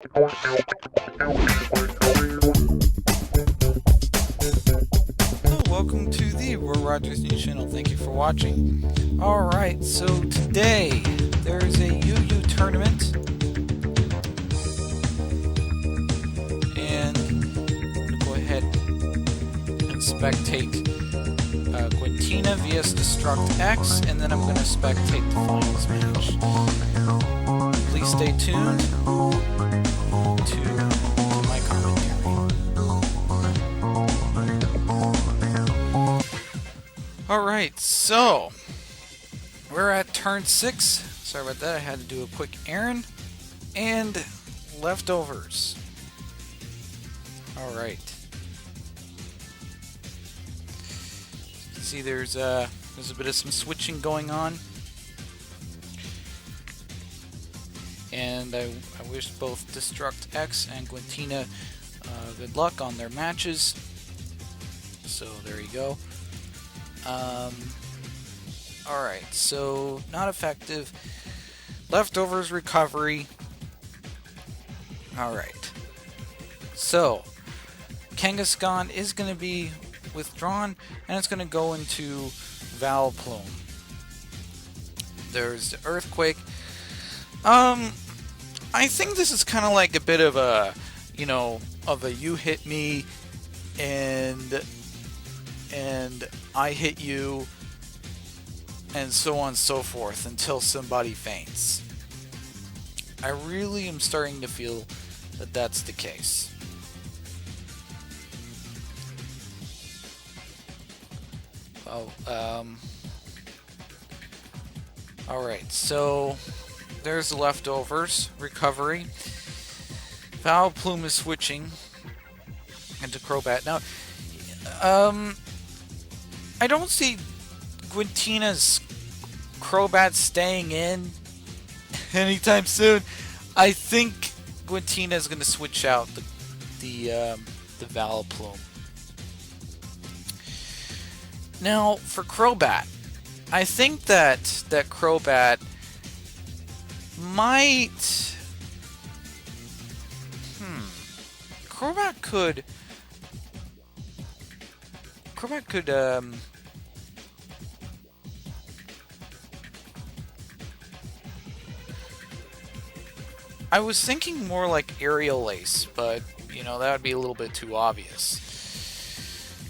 Hello, welcome to the Roy Rogers News Channel. Thank you for watching. Alright, so today there's a UU tournament, and I'm going to go ahead and spectate Gwentina vs Destruct X, and then I'm going to spectate the finals match. Please stay tuned to my commentary. Alright, so we're at turn 6. Sorry about that, I had to do a quick errand. And leftovers. Alright. You can see there's a bit of some switching going on. And I wish both Destruct X and Gwentina good luck on their matches. So there you go. Alright, so not effective. Leftovers recovery. Alright. So Kangaskhan is going to be withdrawn, and it's going to go into Vileplume. There's the Earthquake. I think this is kind of like a bit of a, you hit me and I hit you, and so on and so forth until somebody faints. I really am starting to feel that that's the case. Alright, so there's the leftovers. Recovery. Vileplume is switching into Crobat. Now, I don't see Gwentina's Crobat staying in anytime soon. I think Gwentina is going to switch out the Vileplume. Now, for Crobat, I think that Crobat might... Crobat could... I was thinking more like Aerial Ace, but, that would be a little bit too obvious.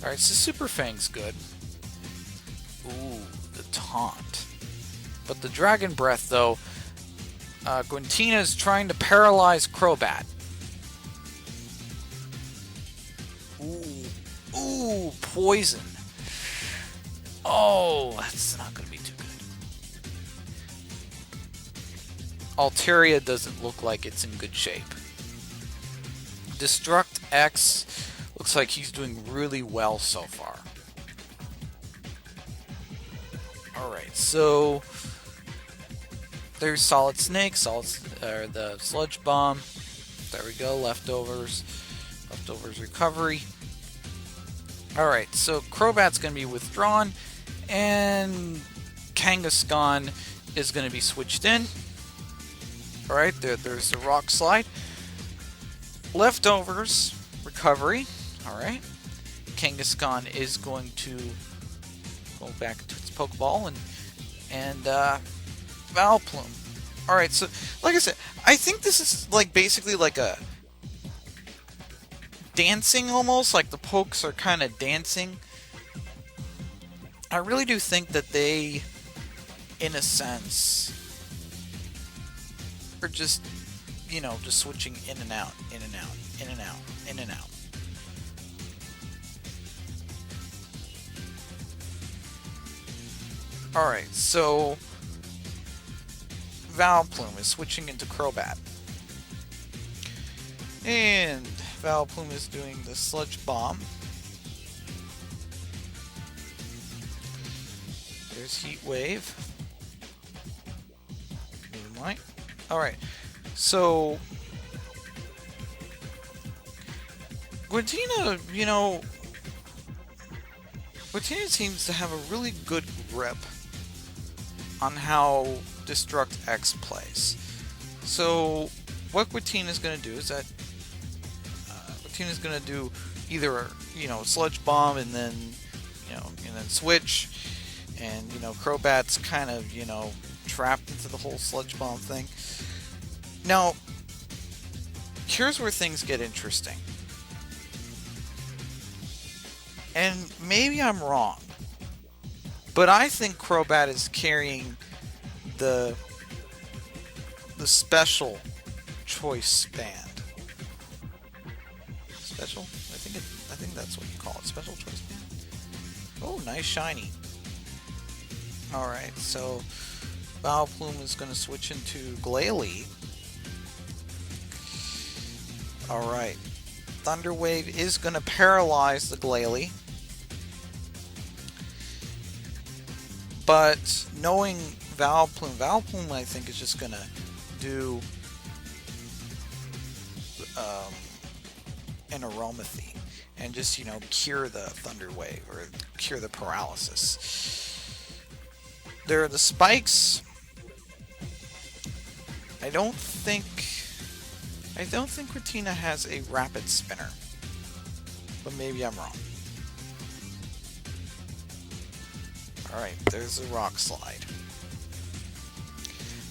Alright, so Super Fang's good. Ooh, the taunt. But the Dragon Breath, though, Gwentina is trying to paralyze Crobat. Ooh, poison. Oh, that's not going to be too good. Altaria doesn't look like it's in good shape. Destruct X looks like he's doing really well so far. Alright, so there's Solid Snake, the Sludge Bomb. There we go, leftovers recovery. Alright, so Crobat's going to be withdrawn, and Kangaskhan is going to be switched in. Alright, there's the Rock Slide. Leftovers recovery. Alright. Kangaskhan is going to go back to its Pokeball and Vileplume. Alright, so like I said, I think this is basically like a dancing almost, like the pokes are kind of dancing. I really do think that they, in a sense, are just, just switching in and out, in and out, in and out, in and out. Alright, so Vileplume is switching into Crobat. And Vileplume is doing the Sludge Bomb. There's Heat Wave. Moonlight. Alright, so Gwentina, Gwentina seems to have a really good grip on how Destruct X plays. So what Quatina going to do is that Quatina going to do either, Sludge Bomb and then, and then switch. And, Crobat's kind of, trapped into the whole Sludge Bomb thing. Now, here's where things get interesting. And maybe I'm wrong, but I think Crobat is carrying the special choice band. Special? I think that's what you call it. Special choice band. Oh, nice shiny. Alright, so Vileplume is going to switch into Glalie. Alright. Thunder Wave is going to paralyze the Glalie. But knowing Vileplume I think is just going to do an Aromathy and just, cure the Thunder Wave or cure the paralysis. There are the spikes. I don't think Quatina has a Rapid Spinner, but maybe I'm wrong. Alright, there's a Rock Slide.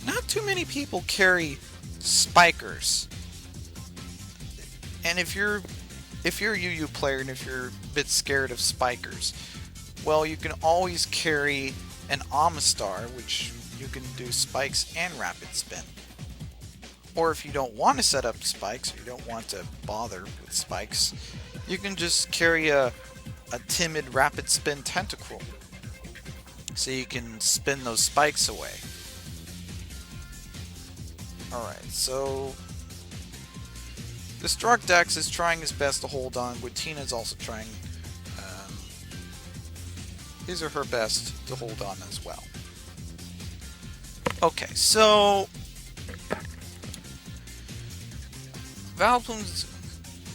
Not too many people carry Spikers. And if you're a UU player and if you're a bit scared of Spikers, well, you can always carry an Amistar, which you can do Spikes and Rapid Spin. Or if you don't want to set up Spikes, or you don't want to bother with Spikes, you can just carry a timid Rapid Spin Tentacruel, so you can spin those Spikes away. Alright, so Destructex is trying his best to hold on. Quatina is also trying his or her best to hold on as well. Okay, so Vileplume's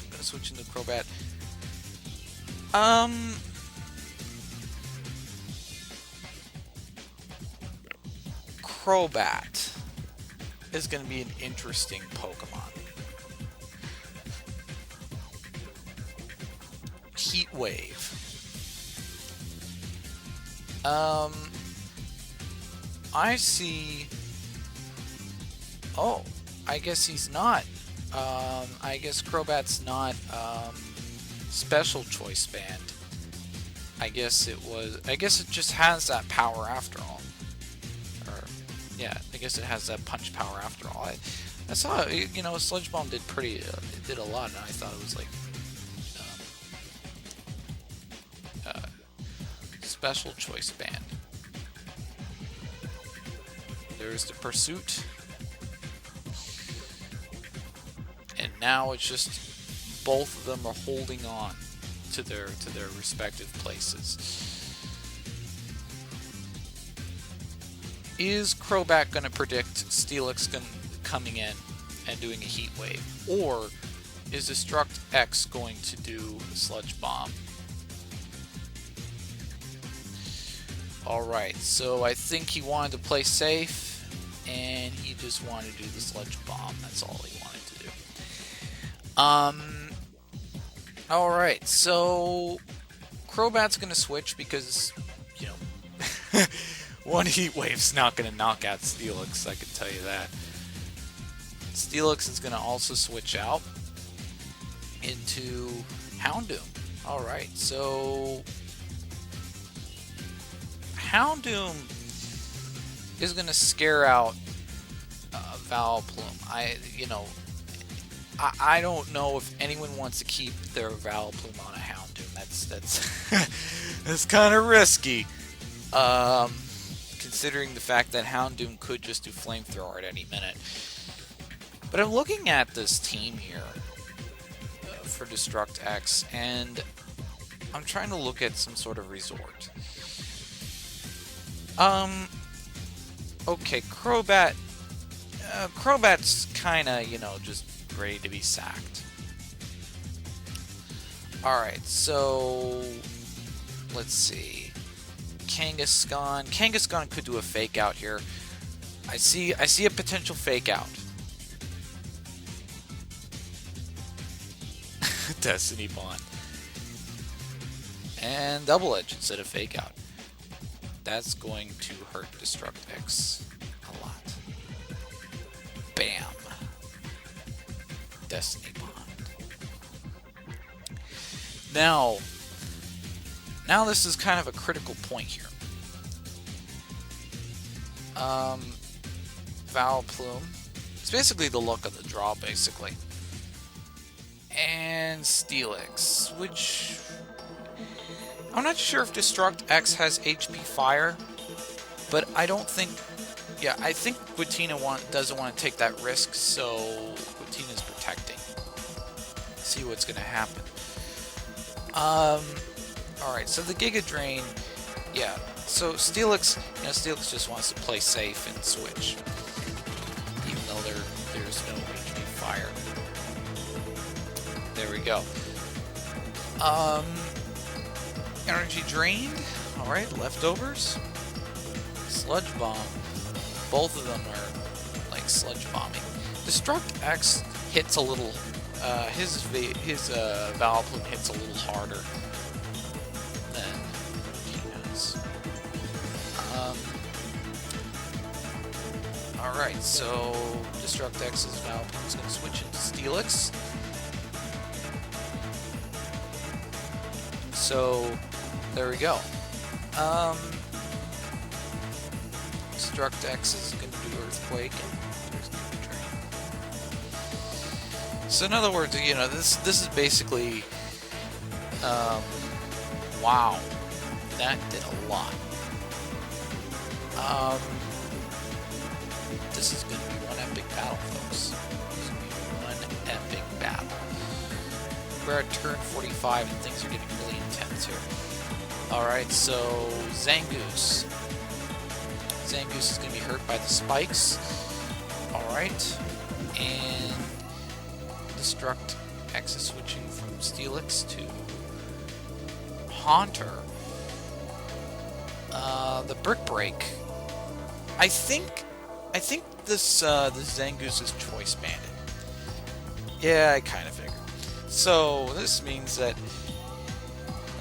gonna switch into Crobat. Crobat is gonna be an interesting Pokemon. Heat Wave. I see. Oh, I guess he's not. I guess Crobat's not special choice band. I guess it just has that power after all. Or yeah, I guess it has that punch power after all. I saw, Sludge Bomb did it did a lot, and I thought it was like special choice band. There's the Pursuit. And now it's just both of them are holding on to their respective places. Is Crobat going to predict Steelix coming in and doing a Heat Wave? Or is Destructex going to do a Sludge Bomb? Alright, so I think he wanted to play safe, and he just wanted to do the Sludge Bomb. That's all he wanted to do. Alright, so Crobat's going to switch because, one Heat Wave's not going to knock out Steelix, I can tell you that. Steelix is going to also switch out into Houndoom. Alright, so Houndoom is going to scare out Vileplume. I don't know if anyone wants to keep their Vileplume on a Houndoom. That's kind of risky, considering the fact that Houndoom could just do Flamethrower at any minute. But I'm looking at this team here for Destructex, and I'm trying to look at some sort of resort. Okay, Crobat. Crobat's kinda, just ready to be sacked. Alright, so let's see. Kangaskhan. Kangaskhan could do a fake out here. I see a potential fake out. Destiny Bond. And Double Edge instead of Fake Out. That's going to hurt Destruct X a lot. Bam. Destiny Bond. Now this is kind of a critical point here. Vileplume. It's basically the luck of the draw, basically. And Steelix, which I'm not sure if Destruct X has HP Fire, but I don't think. Yeah, I think Giratina doesn't want to take that risk, so Giratina's protecting. See what's going to happen. Alright, so the Giga Drain, yeah. So Steelix, Steelix just wants to play safe and switch, even though there's no HP Fire. There we go. Energy drained. Alright, leftovers. Sludge Bomb. Both of them are like sludge bombing. Destruct X hits a little. His Vileplume hits a little harder than Giratina. Alright, so Destruct X's Vileplume is going to switch into Steelix. So there we go. Destruct X is going to do Earthquake, and there's going to be Drain. So in other words, this is basically, wow, that did a lot. This is going to be one epic battle, folks. This is going to be one epic battle. We're at turn 45, and things are getting really intense here. Alright, so Zangoose. Zangoose is going to be hurt by the spikes. Alright. And Destruct X is switching from Steelix to Haunter. The Brick Break. I think this Zangoose is Choice Banded. Yeah, I kind of figured. So this means that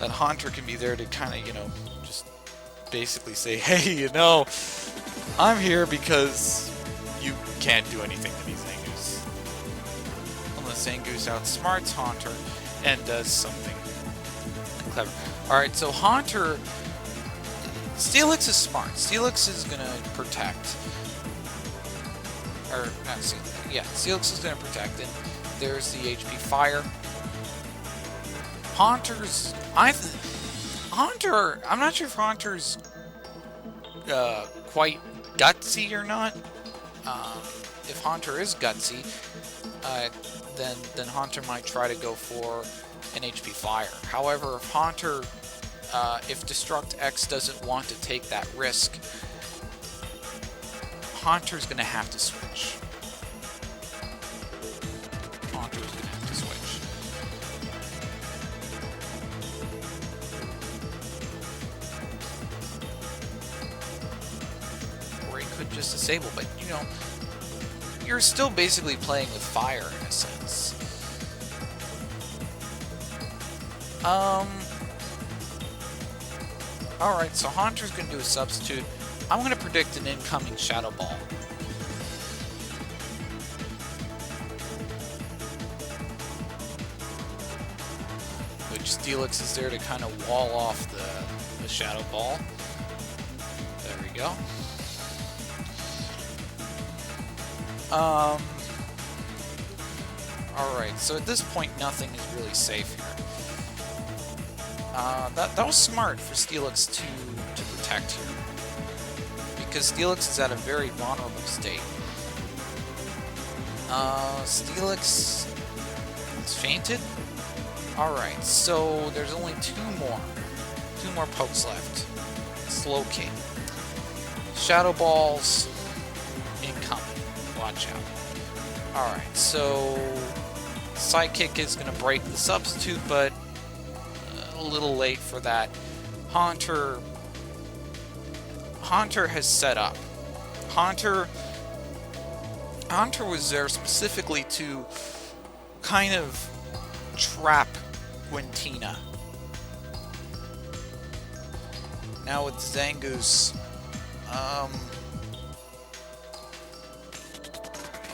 Haunter can be there to kind of, just basically say, hey, I'm here because you can't do anything to me, Zangoose. Unless Zangoose outsmarts Haunter and does something clever. Alright, so Haunter... Steelix is smart. Steelix is going to protect. Or, not Steelix. Yeah, Steelix is going to protect, and there's the HP Fire. Haunter's... Haunter... I'm not sure if Haunter's quite gutsy or not. If Haunter is gutsy, then Haunter might try to go for an HP Fire. However, if Haunter... if Destruct X doesn't want to take that risk, Haunter's going to have to switch. Haunter's going to have to switch. Or he could just disable, but, you're still basically playing with fire in a sense. Alright, so Haunter's going to do a substitute. I'm going to predict an incoming Shadow Ball. Which Steelix is there to kind of wall off the Shadow Ball. There we go. Alright, so at this point nothing is really safe here. That was smart for Steelix to protect here. Because Steelix is at a very vulnerable state. Steelix is fainted. Alright, so there's only two more pokes left. Slowking. Shadow Balls incoming. Watch out. Alright, so Psychic is going to break the substitute, but a little late for that. Haunter has set up. Haunter was there specifically to kind of trap Gwentina. Now with Zangoose.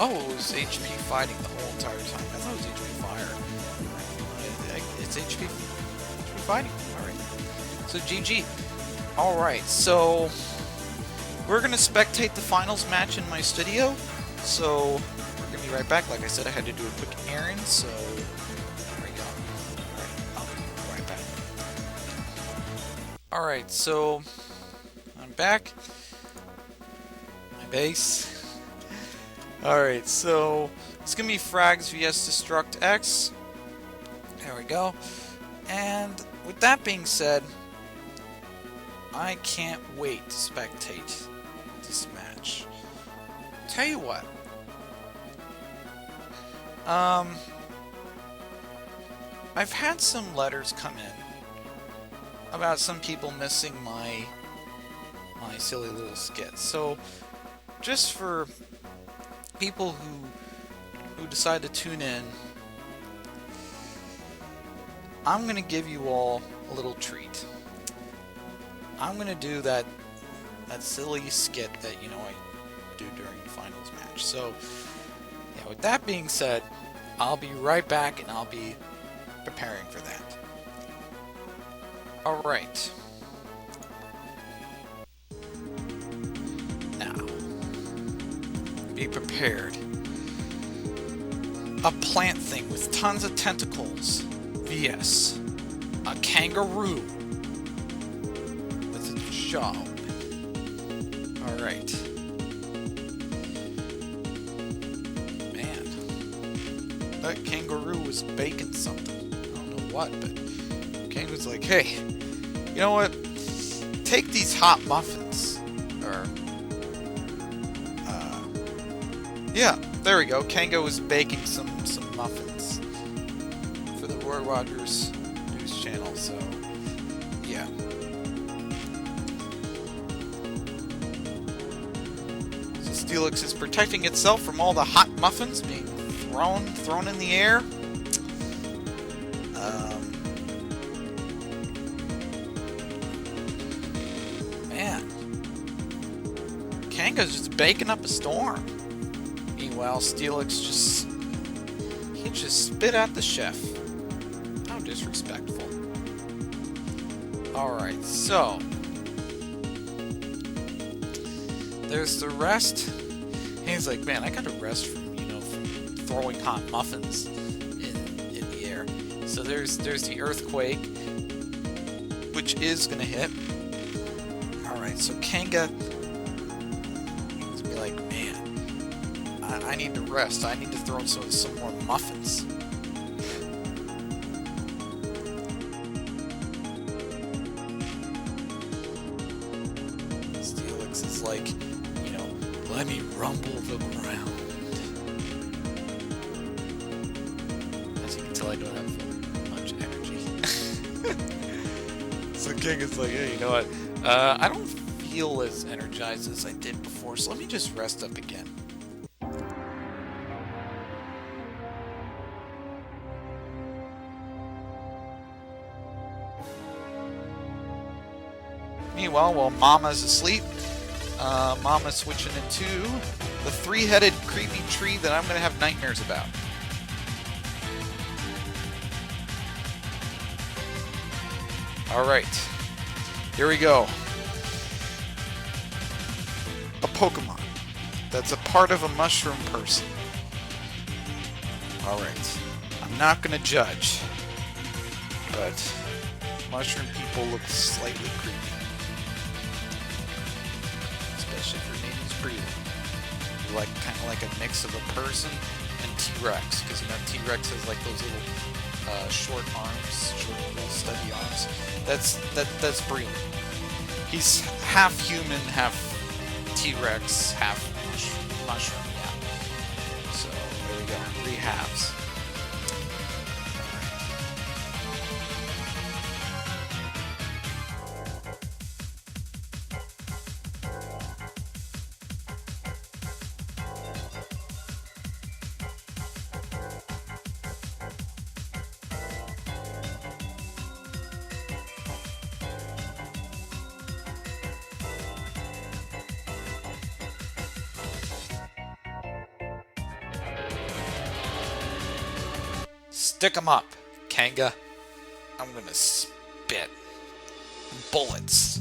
Oh, it was HP fighting the whole entire time. I thought it was HP fire. It's HP fighting. Alright. So GG. Alright, so we're gonna spectate the finals match in my studio. So we're gonna be right back. Like I said, I had to do a quick errand, so there we go. Alright, I'll be right back. Alright, so I'm back. My base. Alright, so it's gonna be Frags vs Destruct X. There we go. And with that being said, I can't wait to spectate this match. Tell you what. I've had some letters come in about some people missing my silly little skits. So just for people who decide to tune in, I'm gonna give you all a little treat. I'm gonna do that silly skit that I do during the finals match. So yeah, with that being said, I'll be right back and I'll be preparing for that. Alright. Now, be prepared. A plant thing with tons of tentacles vs a kangaroo with a jaw. Alright. Man. That kangaroo was baking something. I don't know what, but Kangaroo's like, hey, you know what? Take these hot muffins. Or yeah, there we go. Kango was baking some muffins for the Roy Rogers news channel, so yeah. So Steelix is protecting itself from all the hot muffins being thrown in the air. Man, Kango's just baking up a storm. Meanwhile, Steelix just spit at the chef. How disrespectful. Alright, so there's the rest. He's like, man, I gotta rest from throwing hot muffins in the air. So there's the earthquake, which is gonna hit. Alright, so Kanga is be like, man, I need to rest. I need to throw some more muffins. Steelix is like, let me rumble the ground. As you can tell, I don't have much energy. So King is like, hey, you know what? I don't feel as energized as I did before, so let me just rest up again. Meanwhile, while Mama's asleep, Mama's switching into the three-headed creepy tree that I'm going to have nightmares about. Alright, here we go. A Pokemon that's a part of a mushroom person. Alright, I'm not going to judge, but mushroom people look slightly creepy. Especially if your name is Breely. You're kind of like a mix of a person and T-Rex, because T-Rex has like those little short arms, short little stubby arms. That's Breely. He's half human, half T-Rex, half mushroom. Yeah. So there we go. 3 halves. Stick 'em up, Kanga. I'm gonna spit bullets.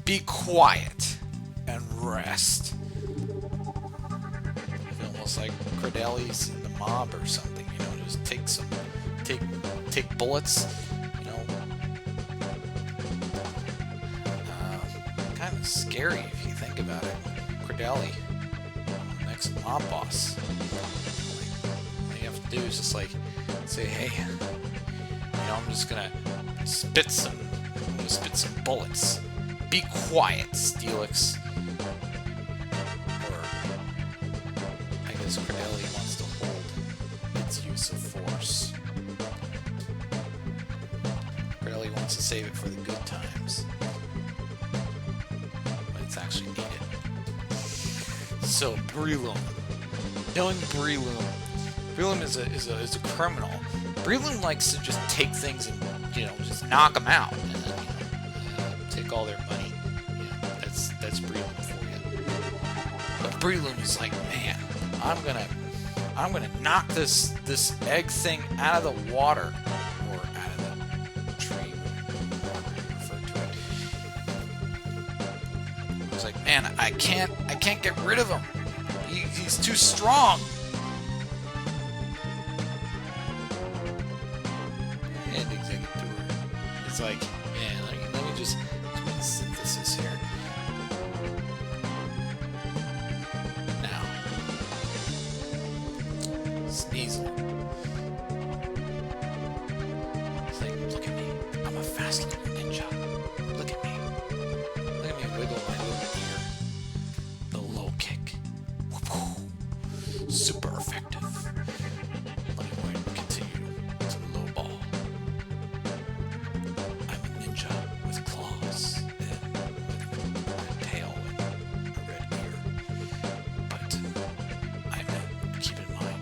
Be quiet and rest. I feel almost like Credeli's in the mob or something, you know, just take bullets, you know. Kind of scary if you think about it. Credeli, next mob boss. All you have to do is just like say, hey, you know, I'm just gonna spit some bullets. Be quiet, Steelix. Or I guess Credeli wants to hold its use of force. Credeli wants to save it for the good times. When it's actually needed. So Breloom. Knowing Breloom is a criminal. Breloom likes to just take things and, you know, just knock them out and then, you know, take all their money. Yeah, that's Breloom for you. But Breloom is like, man, I'm gonna knock this egg thing out of the water, or out of the tree, whatever you refer to it. He's like, man, I can't get rid of him. He's too strong. And Executor is like, man, let me just do a synthesis here. Now, Sneasel. It's like, look at me. I'm a fast little ninja. Look at me. Look at me wiggle my little ear. The low kick. Super effective. Let me go ahead and continue to the low ball. I'm a ninja with claws and with a red tail and a red ear. But keep in mind,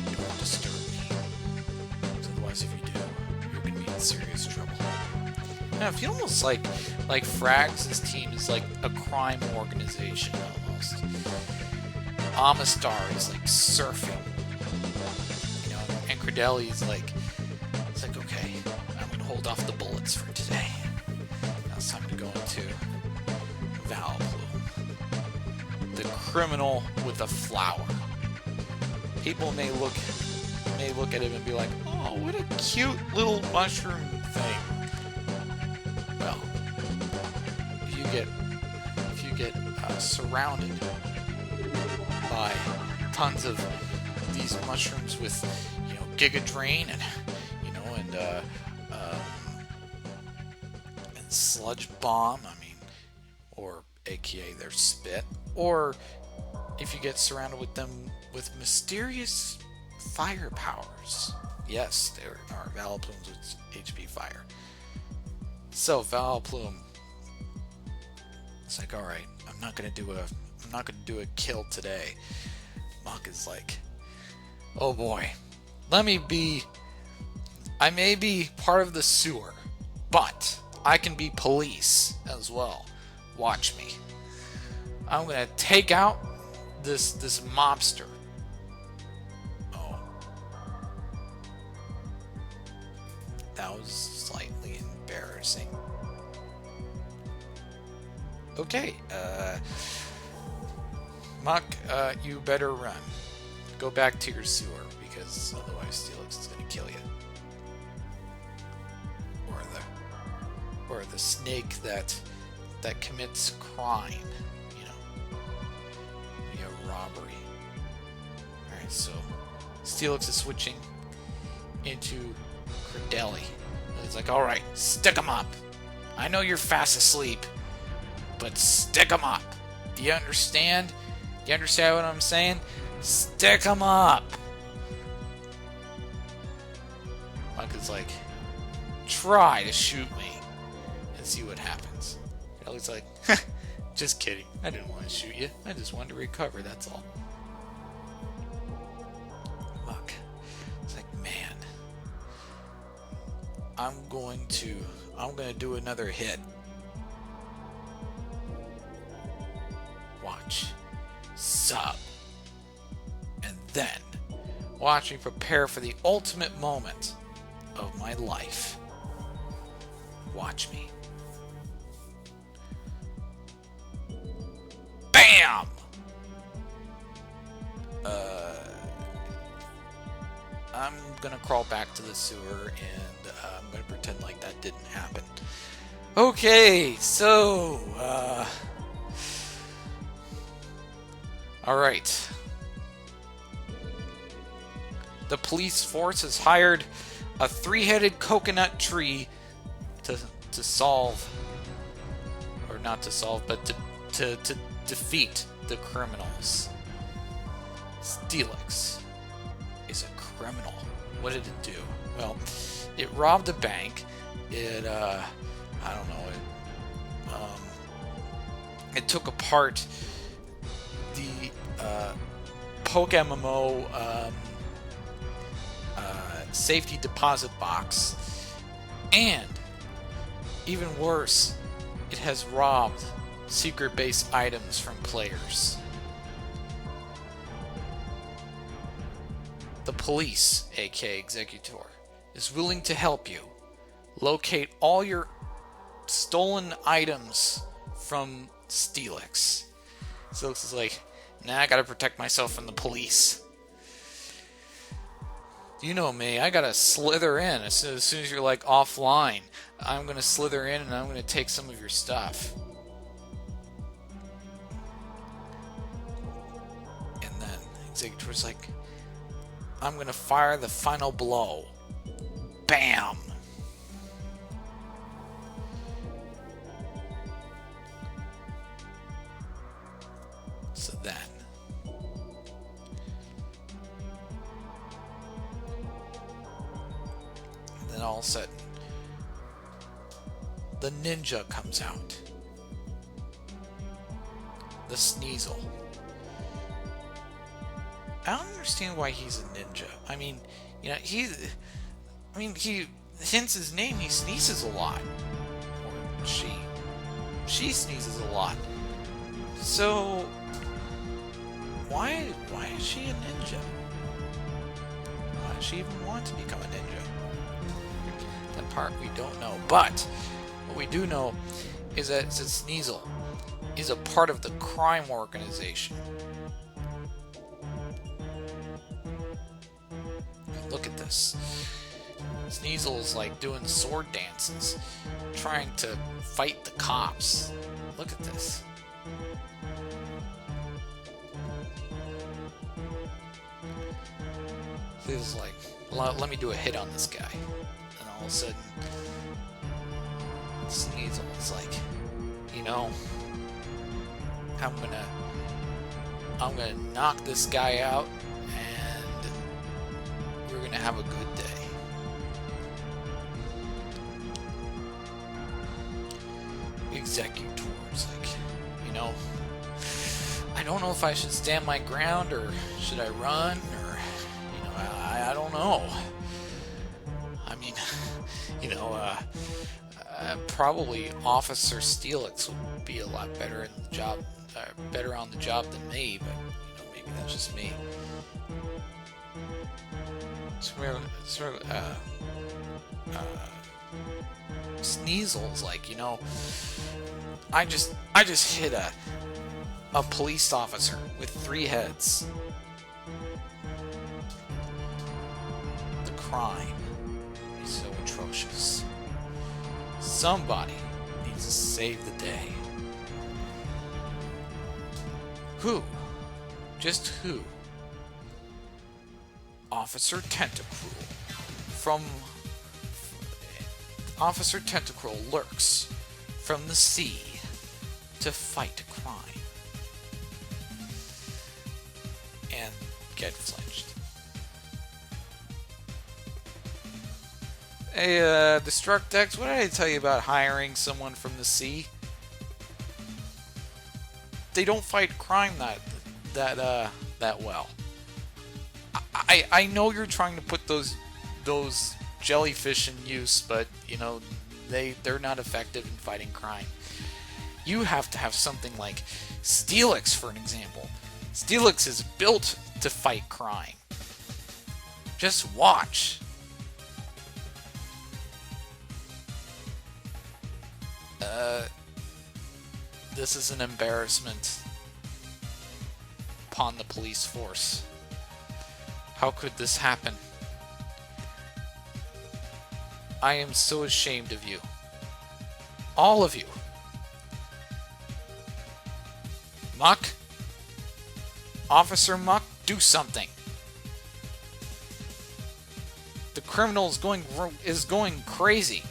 don't disturb me. Because otherwise, if you do, you're going to be in serious trouble. Now, I feel almost like Frags' team is like a crime organization almost. Amistar is like surfing, you know, and Credeli is like, it's like, okay, I'm gonna hold off the bullets for today. Now it's time to go into Vileplume, the criminal with a flower. People may look at him and be like, oh, what a cute little mushroom thing. Well, if you get surrounded by tons of these mushrooms with, you know, Giga Drain and, you know, and Sludge Bomb, I mean, or aka their spit, or if you get surrounded with them with mysterious fire powers. Yes, there are Vileplumes with HP fire. So Vileplume, it's like, all right, I'm not gonna do a kill today. Muk is like, oh boy, I may be part of the sewer, but I can be police as well. Watch me. I'm gonna take out this mobster. Oh, that was slightly embarrassing. Okay, Muk, you better run. Go back to your sewer, because otherwise Steelix is going to kill you. Or the snake that commits crime, you know, via robbery. Alright, so Steelix is switching into Credeli. It's like, alright, stick 'em up. I know you're fast asleep, but stick 'em up. Do you understand? Do you understand what I'm saying? Stick 'em up. Muk is like, try to shoot me and see what happens. Ellie's like, just kidding. I didn't want to shoot you. I just wanted to recover, that's all. Muk, it's like, man, I'm going to do another hit. Watch. Sub. And then watch me prepare for the ultimate moment of my life. Watch me. BAM! I'm gonna crawl back to the sewer and I'm gonna pretend like that didn't happen. Okay, so, alright. The police force has hired a three-headed coconut tree to solve, or not to solve, but to defeat the criminals. Steelix is a criminal. What did it do? Well, it robbed a bank. It, I don't know. It took apart the PokeMMO safety deposit box, and even worse, it has robbed secret base items from players. The police, aka Executor, is willing to help you locate all your stolen items from Steelix. Steelix is like, nah, I gotta protect myself from the police. You know me, I gotta slither in as soon as you're like offline. I'm gonna slither in and I'm gonna take some of your stuff. And then Executor's like, I'm gonna fire the final blow. BAM! So then, and then all of a sudden, the ninja comes out. The Sneasel. I don't understand why he's a ninja. I mean, you know, he hence his name, he sneezes a lot. Or she sneezes a lot. So, why is she a ninja? Why does she even want to become a ninja? That part we don't know. But, what we do know is that Sneasel is a part of the crime organization. Look at this. Sneasel's like doing sword dances, trying to fight the cops. Look at this. Sneasel's like, let me do a hit on this guy. And all of a sudden, Sneasel's like, you know, I'm gonna knock this guy out, and we're gonna have a good day. Executor's like, you know, I don't know if I should stand my ground or should I run, or, you know, I don't know. I mean, you know, probably Officer Steelix would be a lot better in the job, better on the job than me, but, you know, maybe that's just me. Sneasel's like, you know, I just hit a police officer with 3 heads. The crime is so atrocious. Somebody needs to save the day. Who? Just who? Officer Tentacruel. Officer Tentacruel lurks from the sea to fight crime and get flinched. Hey, Destructex, what did I tell you about hiring someone from the sea? They don't fight crime that well. I know you're trying to put those jellyfish in use, but you know they're not effective in fighting crime. You have to have something like Steelix, for an example. Steelix is built to fight crime. Just watch. This is an embarrassment upon the police force. How could this happen? I am so ashamed of you. All of you. Muck? Officer Muck, do something. The criminal is going crazy.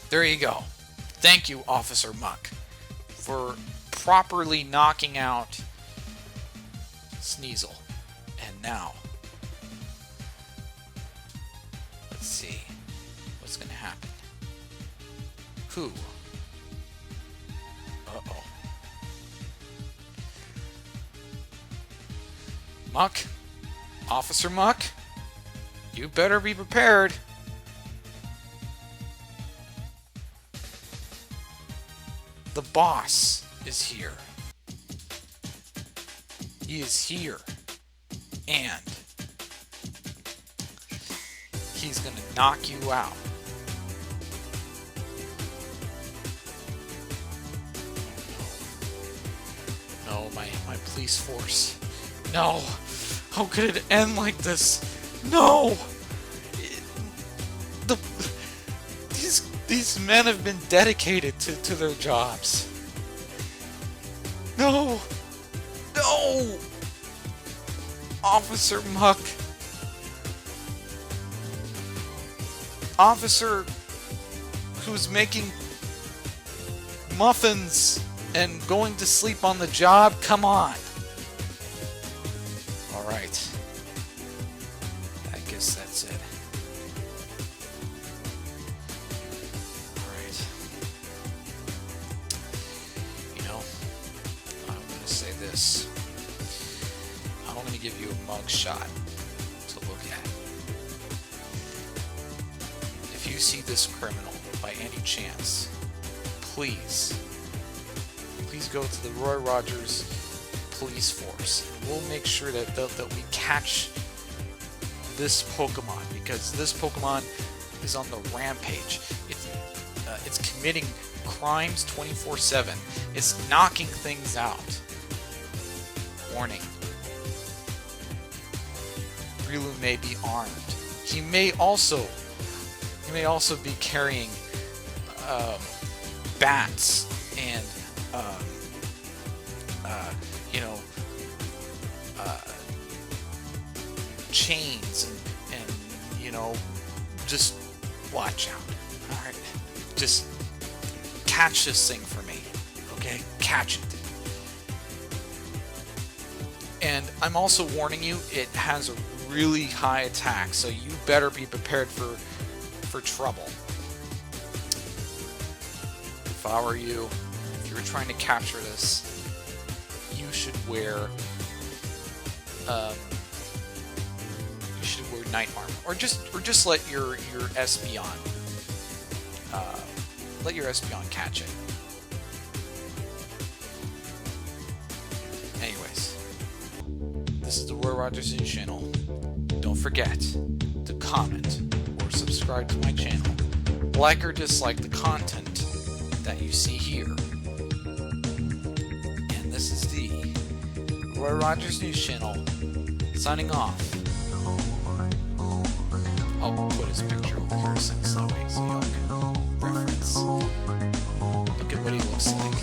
There you go. Thank you, Officer Muck, for properly knocking out Sneasel. And now, let's see what's going to happen. Who? Uh-oh. Muck? Officer Muck? You better be prepared. The boss is here. He is here. And he's gonna knock you out. No, my police force. No! How could it end like this? No! These men have been dedicated to their jobs. No! No! Officer Muck. Officer who's making muffins and going to sleep on the job? Come on. Alright. I guess that's it. Alright. You know, I'm gonna say this. I'm gonna give you a mug shot to look at. If you see this criminal by any chance, please go to the Roy Rogers police force. We'll make sure that we catch this Pokemon, because this Pokemon is on the rampage. It's committing crimes 24/7. It's knocking things out. Warning. Riolu may be armed. He may also be carrying bats and chains and just watch out. Alright? Just catch this thing for me. Okay? Catch it. And I'm also warning you, it has a really high attack, so you better be prepared for trouble. If I were you, if you were trying to capture this, you should wear night armor, or just let your Espeon catch it. Anyways, this is the Roy Rogers News channel. Don't forget to comment or subscribe to my channel. Like or dislike the content that you see here. And this is the Roy Rogers News channel signing off. I'll put his picture over here since that way so y'all can reference. Look at what he looks like.